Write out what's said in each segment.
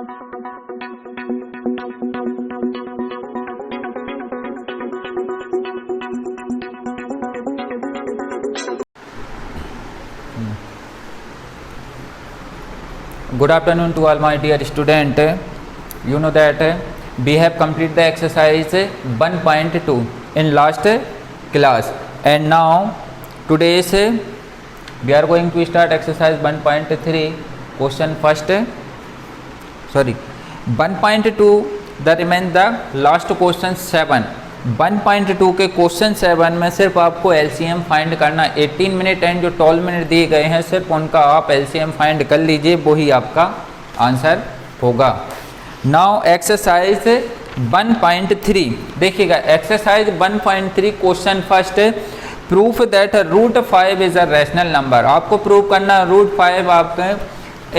Good afternoon to all my dear student. You know that we have completed the exercise 1.2 in last class, and now today's we are going to start exercise 1.3 question first. 1.2 the remain the last question 7. 1.2 के question 7 में सिर्फ आपको LCM find करना, 18 minute and जो 12 minute दिए गए हैं सिर्फ उनका आप एलसीएम फाइंड कर लीजिए, वही आपका आंसर होगा। नाउ एक्सरसाइज 1.3 देखिएगा, exercise 1.3 question first, proof that root 5 is a rational number. आपको प्रूव करना रूट 5 आपका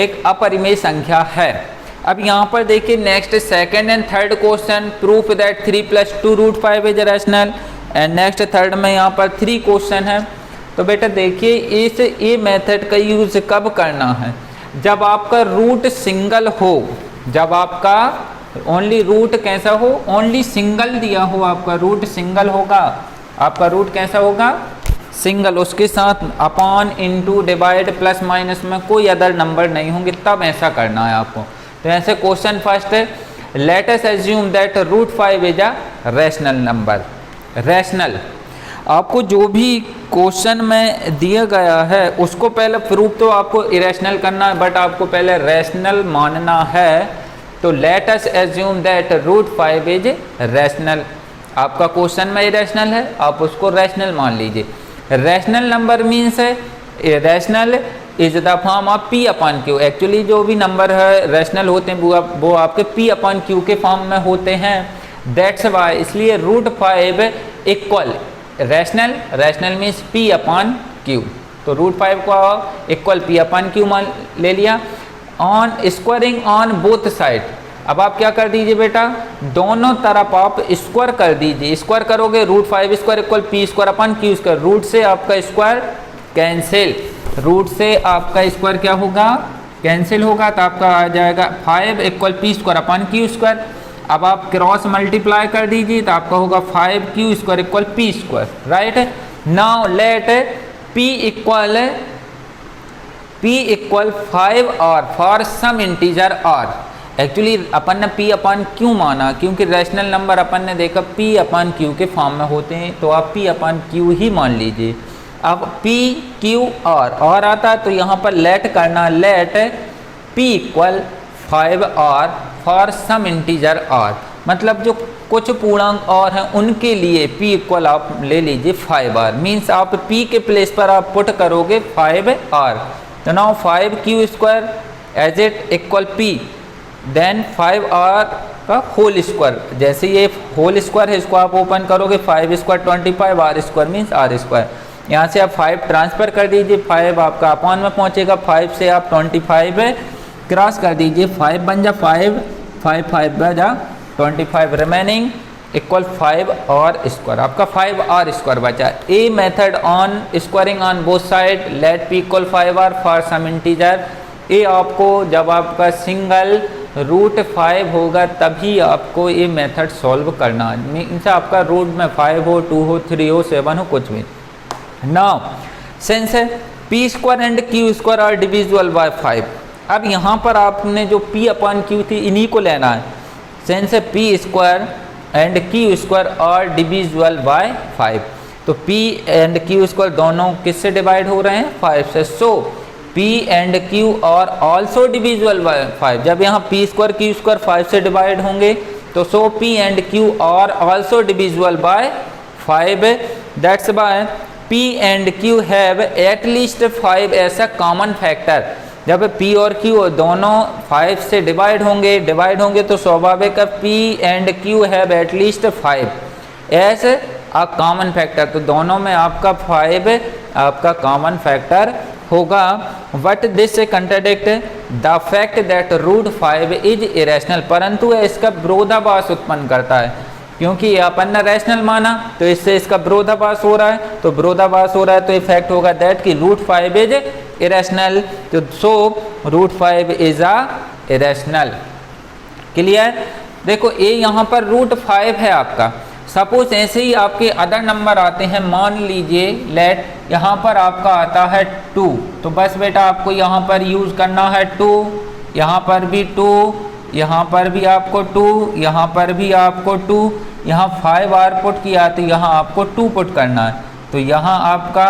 एक अपरिमेय संख्या है। अब यहाँ पर देखिए next second and third question, proof that 3 + 2 root 5 is rational, and next third में यहाँ पर 3 क्वेश्चन है। तो बेटा देखिए इस ये मेथड का यूज कब करना है, जब आपका रूट सिंगल हो, जब आपका ओनली रूट कैसा हो, ओनली सिंगल दिया हो, आपका रूट सिंगल होगा, आपका रूट कैसा होगा सिंगल, उसके साथ upon into divide plus minus में कोई अदर नंबर नहीं होंगे, तब ऐसा करना है आपको। तो ऐसे क्वेश्चन फर्स्ट है, let us assume that root 5 is a rational number. Rational आपको जो भी क्वेश्चन में दिया गया है उसको पहले प्रूफ तो आपको इरेशनल करना है, बट आपको पहले रैशनल मानना है। तो let us assume that root 5 is rational. आपका क्वेश्चन में इरेशनल है, आप उसको रैशनल मान लीजिए। रैशनल नंबर मीन्स है rational is the form of P/Q। Actually जो भी नंबर है रैशनल होते हैं वो आपके P/Q के फॉर्म में होते हैं। दैट्स वाई, इसलिए root 5 equal rational, rational means P/Q। तो रूट 5 को इक्वल P/Q मान ले लिया। On squaring on both side, अब आप क्या कर दीजिए बेटा, दोनों तरफ आप स्क्वायर कर दीजिए। स्क्वायर करोगे root 5 square equal P²/Q²। Root से आपका स्क्वायर कैंसिल, रूट से आपका स्क्वायर क्या होगा कैंसिल होगा, तो आपका आ जाएगा 5 इक्वल P²/Q²। अब आप क्रॉस मल्टीप्लाई कर दीजिए तो आपका होगा 5Q² equal P², right. Now let P equal 5 और फॉर सम इंटीजर और। एक्चुअली अपन ने P/Q माना क्योंकि रैशनल नंबर अपन ने देखा P/Q के फॉर्म में होते हैं, तो आप P/Q ही मान लीजिए। अब P Q और आता है तो यहाँ पर लेट करना, लेट P इक्वल 5 और फॉर सम इंटीजर और, मतलब जो कुछ पूर्णांक और हैं उनके लिए P इक्वल आप ले लीजिए 5 और। मीन्स आप P के प्लेस पर आप पुट करोगे 5 और। तो now 5Q² as it equal P, then 5 और का होल स्क्वायर, जैसे ये होल स्क्वायर है इसको आप ओपन करोगे 5² 25 R² मीन्स R²। यहाँ से आप 5 ट्रांसफ़र कर दीजिए, 5 आपका अपॉन में पहुँचेगा, 5 से आप 25 क्रॉस कर दीजिए, 5 बन जा 5 बन जा 25, रिमेनिंग इक्वल 5 और स्क्वायर, आपका 5 और स्क्वायर बचा। A method on squaring on both side, let P equal 5 और फॉर सम इंटीजर। ये आपको जब आपका सिंगल रूट 5 होगा तभी आपको ये मेथड सॉल्व करना है। मीन्स आपका रूट में 5 हो, 2 हो, 3 हो, 7 हो, कुछ भी। Now since P² and Q² are divisible by 5, अब यहाँ पर आपने जो P/Q थी इन्हीं को लेना है। Since P² and Q² are divisible by 5, तो P एंड Q² दोनों किससे डिवाइड हो रहे हैं 5 से। So P and Q are also divisible by 5। जब यहाँ P² Q² 5 से डिवाइड होंगे तो so P and Q are also divisible by 5। That's by P and Q have at least 5 ऐसा कॉमन फैक्टर। जब P और Q दोनों 5 से डिवाइड होंगे तो स्वाभाविक है P and Q have at least 5 as a common factor. तो दोनों में आपका 5 आपका कॉमन फैक्टर होगा। But this contradict the fact that root 5 is irrational, परंतु इसका विरोधाभास उत्पन्न करता है, क्योंकि अपन ने रैशनल माना तो इससे इसका विरोधाभास हो रहा है, तो विरोधाभास हो रहा है तो इफेक्ट होगा दैट कि रूट 5 इज इरेशनल। तो so root 5 is a irrational. Clear. देखो ए यहाँ पर √5 है आपका। सपोज ऐसे ही आपके अदर नंबर आते हैं, मान लीजिए लेट यहाँ पर आपका आता है 2, तो बस बेटा आपको यहाँ पर यूज़ करना है 2, यहाँ पर भी 2, यहाँ पर भी आपको 2, यहाँ पर भी आपको 2, यहाँ 5 बार पुट किया तो यहाँ आपको 2 पुट करना है। तो यहाँ आपका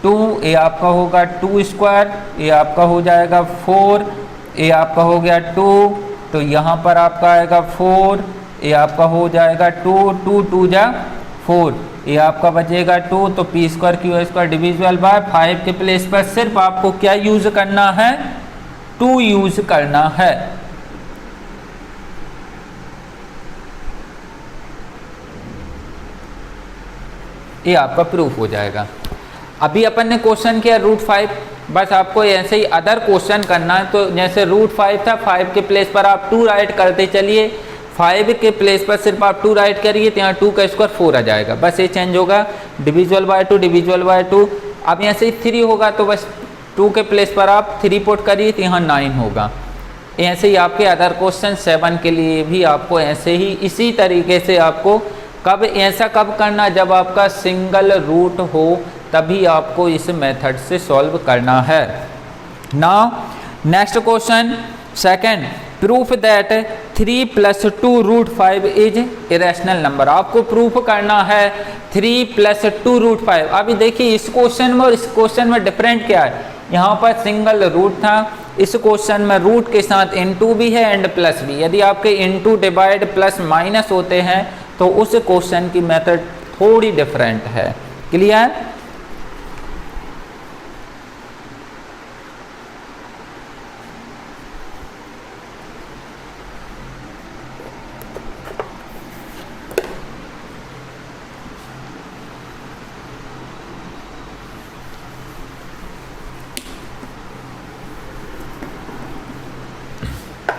2, ये आपका होगा 2 स्क्वायर, ये आपका हो जाएगा 4, ये आपका हो गया 2, तो यहाँ पर आपका आएगा 4, ये आपका हो जाएगा 2, 2 2 जा 4, ये आपका बचेगा 2, तो p² q² डिविजिबल बाय 5 के प्लेस पर सिर्फ आपको क्या यूज करना है, 2 यूज करना है। ये आपका प्रूफ हो जाएगा। अभी अपन ने क्वेश्चन किया √5, बस आपको ऐसे ही अदर क्वेश्चन करना है। तो जैसे √5 था, 5 के प्लेस पर आप 2 राइट करते चलिए, 5 के प्लेस पर सिर्फ आप 2 राइट करिए तो यहाँ 2 का स्क्वायर 4 आ जाएगा, बस ये चेंज होगा, डिविजिबल बाय 2 डिविजिबल बाय 2। अब यहाँ से 3 होगा तो बस 2 के प्लेस पर आप 3 पुट करिए तो यहाँ 9 होगा। ऐसे ही आपके अदर क्वेश्चन 7 के लिए भी आपको ऐसे ही इसी तरीके से आपको कब ऐसा कब करना, जब आपका सिंगल रूट हो तभी आपको इस मेथड से सॉल्व करना है। Now next question second, proof that 3 + 2 √5 is irrational number. आपको प्रूफ करना है 3 + 2 √5। अभी देखिए इस क्वेश्चन में और इस क्वेश्चन में डिफरेंट क्या है, यहाँ पर सिंगल रूट था, इस क्वेश्चन में रूट के साथ इनटू भी है एंड प्लस भी। यदि आपके इनटू डिवाइड प्लस माइनस होते हैं तो उस क्वेश्चन की मेथड थोड़ी डिफरेंट है। क्लियर।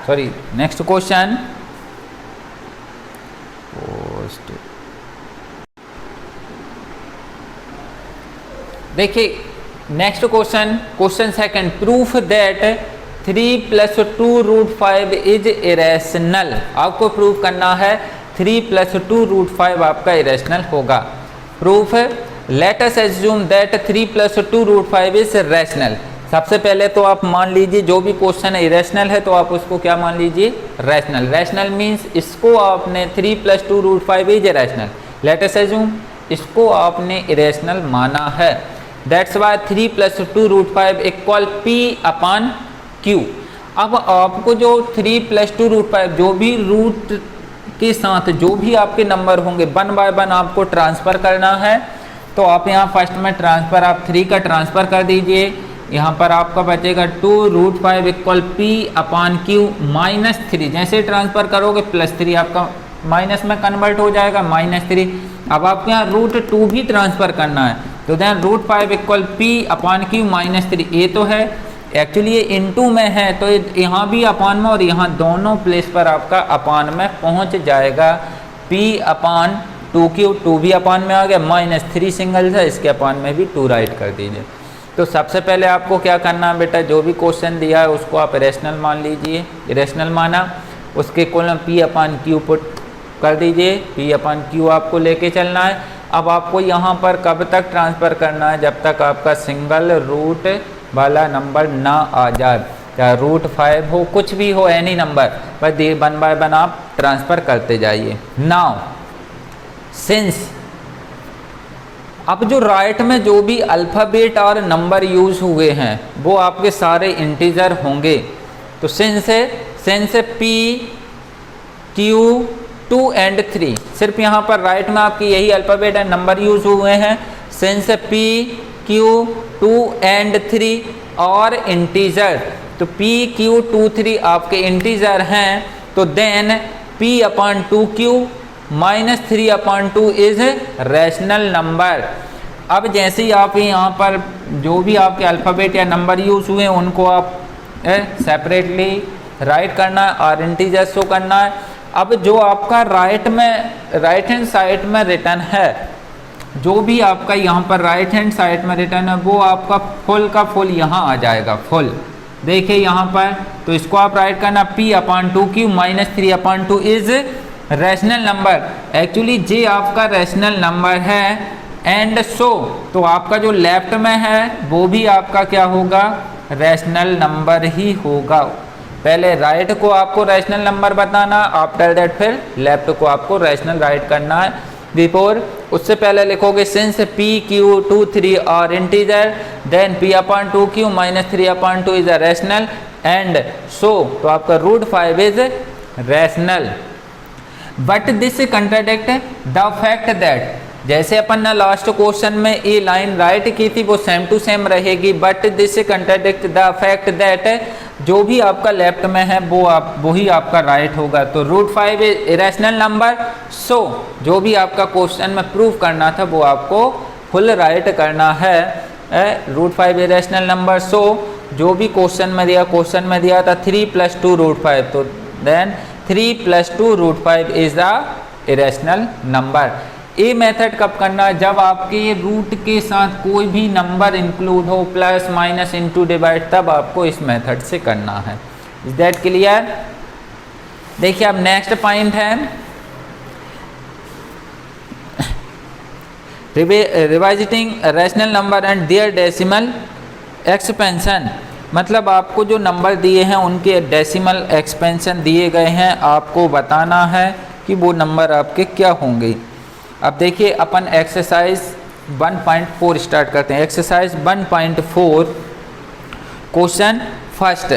सॉरी, नेक्स्ट क्वेश्चन देखिए, next question second, proof that 3 + 2 √5 is irrational. आपको प्रूफ करना है 3 + 2 √5 आपका इरेशनल होगा। Proof, late us assume that 3 + 2 √5 is rational. सबसे पहले तो आप मान लीजिए जो भी क्वेश्चन है इरेशनल है तो आप उसको क्या मान लीजिए, रैशनल। रैशनल मीन्स इसको आपने 3 + 2 √5 is rational, late us assume इसको आपने इरेशनल माना है। That's why 3 + 2 √5 equal p/q। अब आपको जो 3 + 2 √5 जो भी रूट के साथ जो भी आपके नंबर होंगे 1 बाय 1 आपको ट्रांसफ़र करना है। तो आप यहाँ फर्स्ट में ट्रांसफ़र आप 3 का ट्रांसफ़र कर दीजिए, यहाँ पर आपका बचेगा 2 √5 इक्वल p/q -3। जैसे ट्रांसफ़र करोगे +3 आपका माइनस में कन्वर्ट हो जाएगा -3। अब आपको यहाँ √2 भी ट्रांसफ़र करना है तो देन √5 इक्वल p/q -3। ये तो है एक्चुअली ये इनटू में है तो यहाँ भी अपान में और यहाँ दोनों प्लेस पर आपका अपान में पहुँच जाएगा। p/2q 2 भी अपान में आ गया, -3 सिंगल था, इसके अपान में भी 2 राइट कर दीजिए। तो सबसे पहले आपको क्या करना है बेटा, जो भी क्वेश्चन दिया है उसको आप इरेशनल मान लीजिए। इरेशनल माना, उसके कॉलम p/q पुट कर दीजिए, p/q आपको लेके चलना है। अब आपको यहाँ पर कब तक ट्रांसफ़र करना है, जब तक आपका सिंगल रूट वाला नंबर ना आ जाए, चाहे √5 हो, कुछ भी हो, एनी नंबर, बस 1 बाय 1 आप ट्रांसफ़र करते जाइए। नाउ सिंस अब जो राइट में जो भी अल्फ़ाबेट और नंबर यूज़ हुए हैं वो आपके सारे इंटीजर होंगे। तो सिंस p q 2 and 3, सिर्फ यहाँ पर राइट में आपकी यही अल्फ़ाबेट एंड नंबर यूज़ हुए हैं। सिंस p q 2 and 3 और इंटीजर, तो p q 2 3 आपके इंटीजर हैं, तो then p/2q -3/2 is rational number. अब जैसे ही आप यहाँ पर जो भी आपके अल्फ़ाबेट या नंबर यूज़ हुए हैं उनको आप सेपरेटली राइट करना है और इंटीजर शो करना है। अब जो आपका राइट हैंड साइड में रिटर्न है, जो भी आपका यहाँ पर राइट हैंड साइड में रिटर्न है वो आपका फुल का फुल यहाँ आ जाएगा, फुल देखिए यहाँ पर, तो इसको आप राइट करना p/2q - 3/2 is rational number. Actually जे आपका रैशनल नंबर है एंड सो, तो आपका जो लेफ्ट में है वो भी आपका क्या होगा, रैशनल नंबर ही होगा। पहले राइट को आपको रैशनल नंबर बताना, आफ्टर दैट फिर लेफ्ट को आपको रैशनल राइट करना है। बिफोर, उससे पहले लिखोगे सिंस p, q, 2, 3 और integer, then p/2q - 3/2 is a rational and so, तो आपका √5 is rational. But this contradict the fact that, जैसे अपन ने लास्ट क्वेश्चन में ये लाइन राइट की थी वो सेम टू सेम रहेगी, but this contradict the fact that जो भी आपका लेफ्ट में है वही आपका राइट होगा। तो √5 इरेशनल नंबर, सो जो भी आपका क्वेश्चन में प्रूव करना था वो आपको फुल राइट करना है। √5 इरेशनल नंबर, सो जो भी क्वेश्चन में दिया था 3 + 2 √5, तो then 3 + 2 √5 is the irrational number. ये मेथड कब करना है, जब आपके रूट के साथ कोई भी नंबर इंक्लूड हो, प्लस माइनस इनटू डिवाइड, तब आपको इस मेथड से करना है। Is that clear? देखिए अब नेक्स्ट पॉइंट है revisiting rational number and their decimal expansion. मतलब आपको जो नंबर दिए हैं उनके डेसिमल एक्सपेंशन दिए गए हैं, आपको बताना है कि वो नंबर आपके क्या होंगे। अब देखिए अपन एक्सरसाइज 1.4 स्टार्ट करते हैं। Exercise 1.4 question first,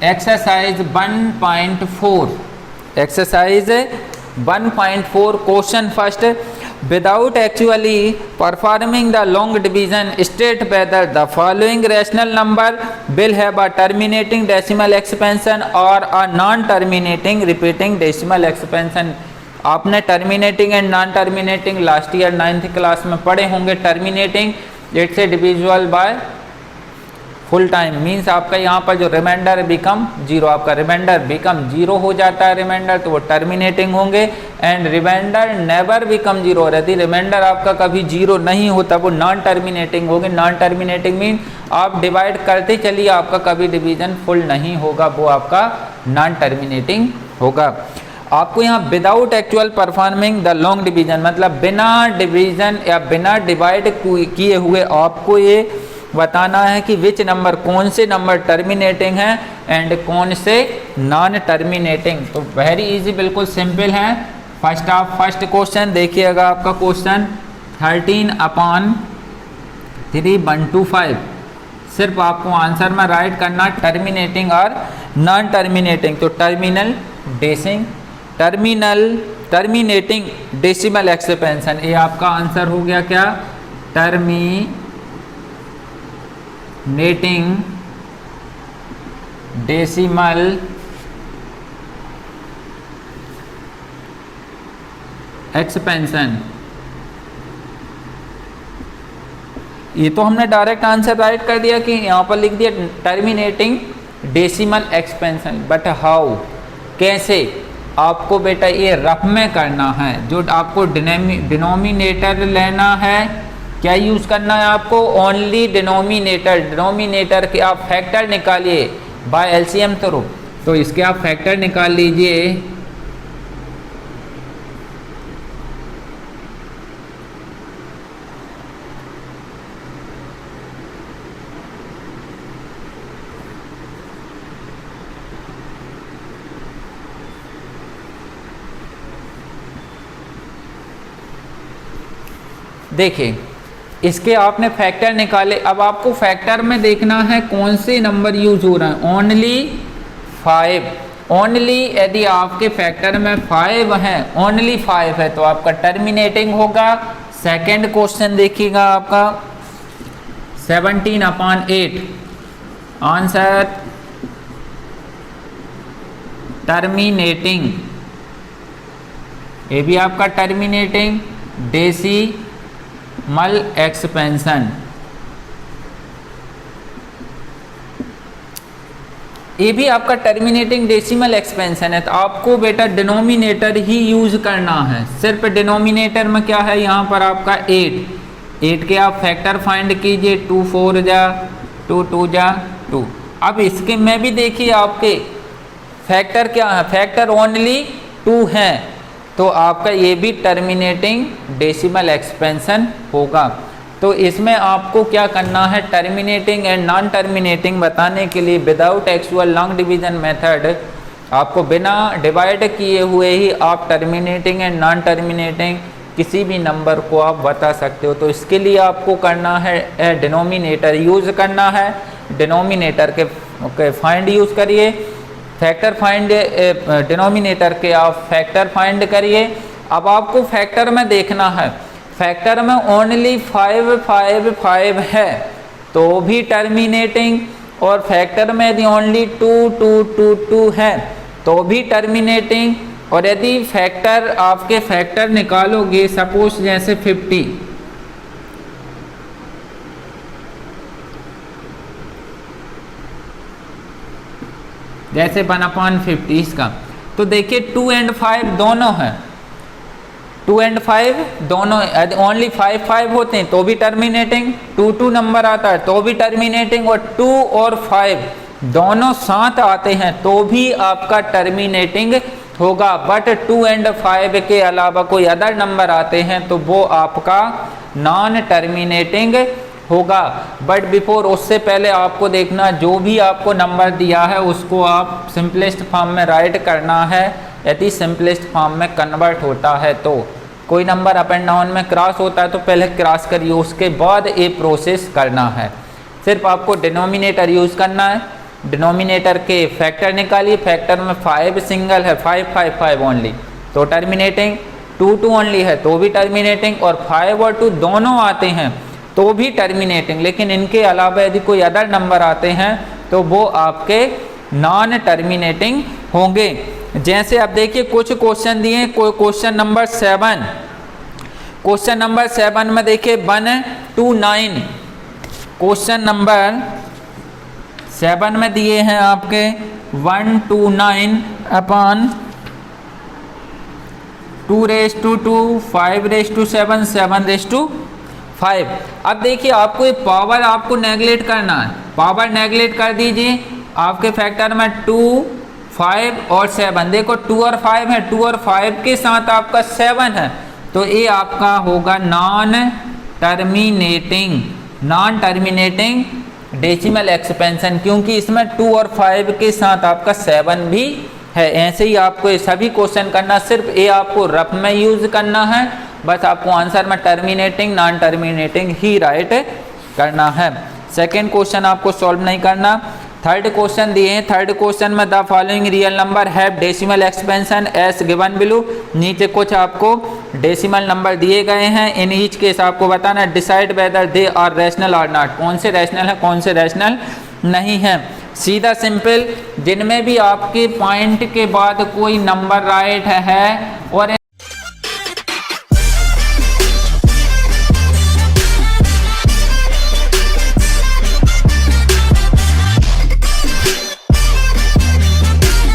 exercise 1.4, exercise 1.4 question first, without actually performing the long division state whether the following rational number will have a terminating decimal expansion और a non terminating repeating decimal expansion. आपने terminating and non terminating last year 9th class में पढ़े होंगे। Terminating it's a divisible by full time, means आपका यहाँ पर जो remainder become zero, आपका रिमाइंडर बिकम जीरो हो जाता है रिमाइंडर, तो वो टर्मिनेटिंग होंगे। And reminder never become zero, यदि रिमाइंडर आपका कभी जीरो नहीं होता वो नॉन टर्मिनेटिंग होगी। नॉन टर्मिनेटिंग मीन आप डिवाइड करते चलिए आपका कभी डिवीजन फुल नहीं होगा, वो आपका नॉन टर्मिनेटिंग होगा। आपको यहाँ without actual performing the long division, मतलब बिना डिवीजन या बिना डिवाइड किए हुए आपको ये बताना है कि विच नंबर, कौन से नंबर टर्मिनेटिंग है एंड कौन से नॉन टर्मिनेटिंग। तो वेरी इजी, बिल्कुल सिंपल है। फर्स्ट क्वेश्चन देखिएगा, आपका क्वेश्चन 13/3/125, सिर्फ आपको आंसर में राइट करना टर्मिनेटिंग और नॉन टर्मिनेटिंग। तो टर्मिनेटिंग डेसिमल एक्सपेंशन, ये आपका आंसर हो गया क्या, टर्मिनेटिंग डेसिमल एक्सपेंशन। ये तो हमने डायरेक्ट आंसर राइट कर दिया कि यहाँ पर लिख दिया terminating decimal expansion, but how, कैसे आपको बेटा ये रफ में करना है। जो आपको डिनोमिनेटर लेना है, क्या यूज़ करना है आपको, ओनली डिनोमिनेटर के आप फैक्टर निकालिए बाय एलसीएम थ्रू। तो इसके आप फैक्टर निकाल लीजिए, देखिए इसके आपने फैक्टर निकाले। अब आपको फैक्टर में देखना है कौन से नंबर यूज हो रहा है, ओनली 5। ओनली यदि आपके फैक्टर में 5 है, ओनली 5 है, तो आपका टर्मिनेटिंग होगा। सेकंड क्वेश्चन देखिएगा आपका 17/8, आंसर टर्मिनेटिंग ये भी आपका टर्मिनेटिंग डेसिमल एक्सपेंशन, ये भी आपका टर्मिनेटिंग डेसिमल एक्सपेंशन है। तो आपको बेटा डिनोमिनेटर ही यूज करना है। सिर्फ डिनोमिनेटर में क्या है, यहाँ पर आपका 8 के आप फैक्टर फाइंड कीजिए, 2 4 जा 2 2 जा 2। अब इसके में भी देखिए आपके फैक्टर क्या है, फैक्टर ओनली 2 हैं, तो आपका ये भी टर्मिनेटिंग डेसिमल एक्सपेंशन होगा। तो इसमें आपको क्या करना है, टर्मिनेटिंग एंड नॉन टर्मिनेटिंग बताने के लिए without actual long division method आपको बिना डिवाइड किए हुए ही आप टर्मिनेटिंग एंड नॉन टर्मिनेटिंग किसी भी नंबर को आप बता सकते हो। तो इसके लिए आपको करना है डिनोमिनेटर यूज़ करना है। डिनोमिनेटर के फाइंड यूज़ करिए, फैक्टर फाइंड, डिनोमिनेटर के आप फैक्टर फाइंड करिए। अब आपको फैक्टर में देखना है, फैक्टर में ओनली 5 5 5 है तो भी टर्मिनेटिंग, और फैक्टर में यदि ओनली 2 2 2 2 है तो भी टर्मिनेटिंग। और यदि फैक्टर आपके फैक्टर निकालोगे सपोज जैसे 50, जैसे 1/50 इसका, तो देखिए 2 और 5 दोनों है, 2 और 5 दोनों, ओनली 5 5 होते हैं तो भी टर्मिनेटिंग, 2 2 नंबर आता है तो भी टर्मिनेटिंग, और 2 और 5 दोनों साथ आते हैं तो भी आपका टर्मिनेटिंग होगा। बट 2 और 5 के अलावा कोई अदर नंबर आते हैं तो वो आपका नॉन टर्मिनेटिंग होगा। बट बिफोर, उससे पहले आपको देखना जो भी आपको नंबर दिया है उसको आप सिंपलेस्ट फॉर्म में राइट करना है। यदि सिंपलेस्ट फॉर्म में कन्वर्ट होता है तो कोई नंबर अप एंड डाउन में क्रॉस होता है तो पहले क्रॉस करिए, उसके बाद ये प्रोसेस करना है। सिर्फ आपको डिनोमिनेटर यूज़ करना है, डिनोमिनेटर के फैक्टर निकालिए, फैक्टर में 5 सिंगल है, 5 5 5 ओनली तो टर्मिनेटिंग, 2 2 ओनली है तो भी टर्मिनेटिंग, और 5 और 2 दोनों आते हैं तो भी टर्मिनेटिंग। लेकिन इनके अलावा यदि कोई अदर नंबर आते हैं तो वो आपके नॉन टर्मिनेटिंग होंगे। जैसे आप देखिए कुछ क्वेश्चन दिए, कोई क्वेश्चन नंबर 7, क्वेश्चन नंबर 7 में देखिए 1 2 9, क्वेश्चन नंबर 7 में दिए हैं आपके 1 2 9 अपॉन 2^2 5^7 7^5। अब देखिए आपको ये पावर आपको नेगलेक्ट करना है, पावर नेगलेक्ट कर दीजिए। आपके फैक्टर में 2 5 और 7, देखो 2 और 5 है, 2 और 5 के साथ आपका 7 है तो ये आपका होगा non terminating, non terminating decimal expansion, क्योंकि इसमें 2 और 5 के साथ आपका 7 भी है। ऐसे ही आपको ये सभी क्वेश्चन करना, सिर्फ ये आपको रफ में यूज करना है, बस आपको आंसर में टर्मिनेटिंग नॉन टर्मिनेटिंग ही राइट करना है। सेकेंड क्वेश्चन आपको सॉल्व नहीं करना। थर्ड क्वेश्चन दिए हैं, थर्ड क्वेश्चन में the following real number have decimal expansion S given below. नीचे कुछ आपको डेसिमल नंबर दिए गए हैं, इन ईच केस आपको बताना है decide whether they are rational और नॉट, कौन से रैशनल है कौन से रैशनल नहीं है। सीधा सिंपल, जिनमें भी आपके पॉइंट के बाद कोई नंबर राइट है और